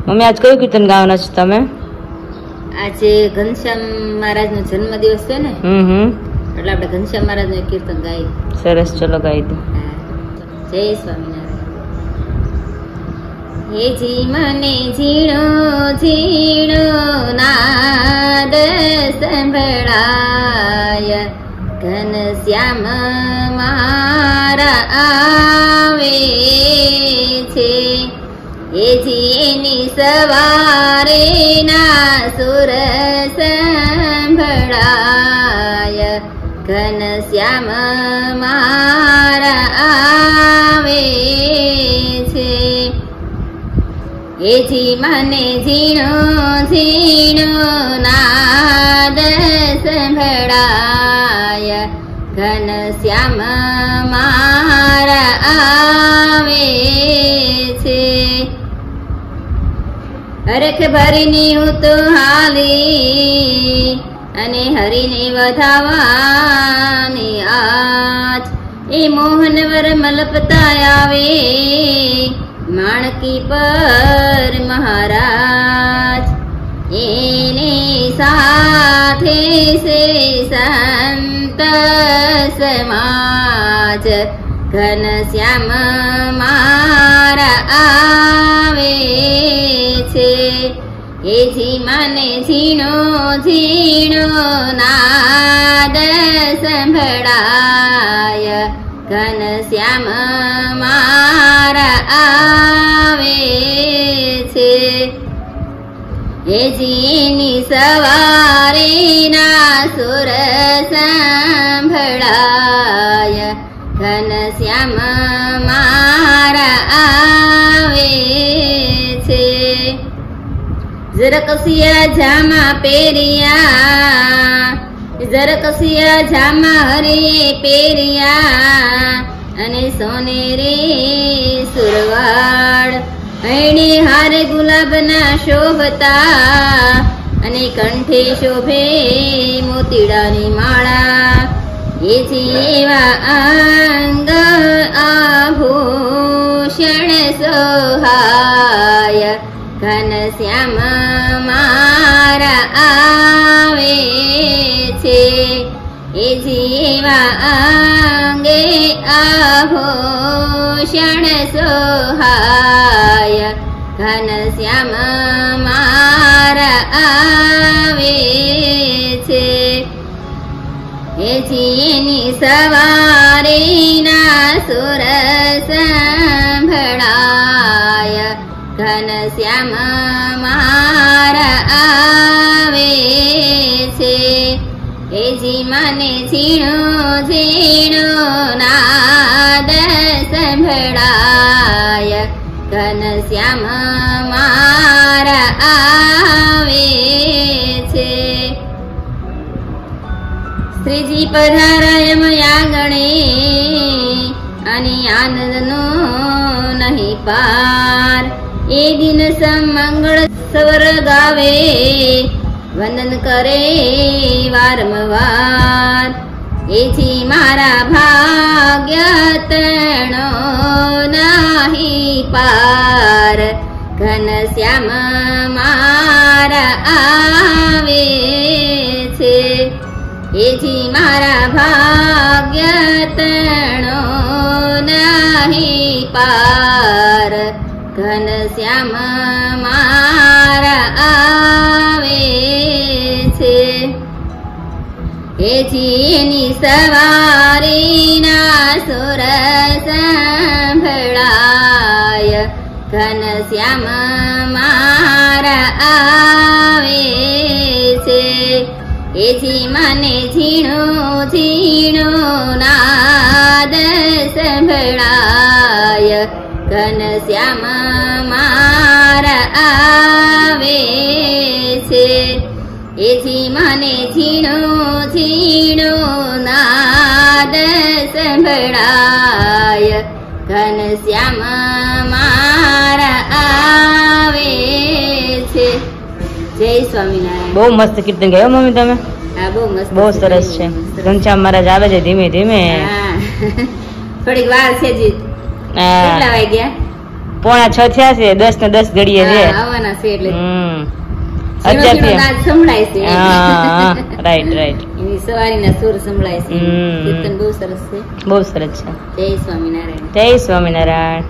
Mummy आज कયું કીર્તન ગાવાના છો તમે? આજે ઘનશ્યામ મહારાજ નો જન્મદિવસ છે ને, એટલે આપણે ઘનશ્યામ મહારાજ નું કીર્તન ગાઈ. સરસ, ચલો ગાઈ દો. જય સ્વામિનારાયણ. હે જી મને ઝીણો ઝીણો નાદ સંભળાય, ઘનશ્યામ મારા આવે છે. એજી એની સવારે ના સુર સંભળાય, ઘનશ્યામ મારા આવે છે. એજી મને ઝીણો ઝીણો નાદ સંભળાય, ઘનશ્યામ મારા આવે છે. હરખ ભરીની હું તો હાલી અને હરીને વધાવાની આજ, એ મોહનવર મલપતા આવે માણકી પર મહારાજ. એની સાથે સે સંત સમાજ, ઘનશ્યામ મારા આવે છે. એજી મને ઝીણો ઝીણો નાદ સંભળાય, ઘનશ્યામ મારા આવે છે. એજીની સવારે ના સુર સંભળાય, ઘનશ્યામ મારા આવે છે. ઝરકસિયા જામા પહેર્યા, ઝરકસિયા જામા હરિયે પહેર્યા, અને સોનેરી સુરવાળ, હૈણે હારે ગુલાબના શોભતા, અને કંઠે શોભે મોતીડાની માળા. એ જેવા અંગ આભૂષણ સોહાય, ઘનશ્યામ મારા આવે છે. એ જેવા અંગે આભૂષણ સોહાય, ઘનશ્યામ મારા આવે છે. એની સવારે ના સુર સંભળાય, ઘનશ્યામ મારા આવે છે. એજી મને ઝીણો ઝીણો નાદ સંભળાય, ઘનશ્યામ મારા આવે છે. શ્રીજી પધારાય મયા ગણે, અને આનંદનો નહીં પાર. એ દિન સમંગળ સ્વર ગાવે, વંદન કરે વારંવાર. એથી મારા ભાગ્ય તણો નહીં પાર, ઘનશ્યામ મારા આવે છે. એથી મારા ભાગ્ય તણો નહીં પાર, ઘનશ્યામ મારા આવે છે. એની સવારે ના સુર સંભળાય, ઘનશ્યામ મારા આવે છે. એજી મને ઝીણો ઝીણો નાદ સંભળાય, ઘનશ્યામ મારા આવે છે. એજી મને ઝીણો ઝીણો નાદ સંભળાય, ઘનશ્યામ મારા આવે છે. જય સ્વામિનારાયણ. બહુ મસ્ત કીર્તન ગાયો મમ્મી તમે. હા, બહુ મસ્ત, બહુ સરસ છે. ઘનશ્યામ મહારાજ આવે છે ધીમે ધીમે. થોડીક વાર છે જી. કેટલા વાગ્યા? 5:45 થયા છે, 10 ને 10 ઘડીએ છે. હા, આવવાના છે એટલે અત્યારથી ઝીણો નાદ સંભળાય છે. હા રાઈટ એની સવારીના સુર સંભળાય છે. હમ. કીર્તન બહુ સરસ છે. બહુ સરસ છે. જય સ્વામિનારાયણ. જય સ્વામિનારાયણ.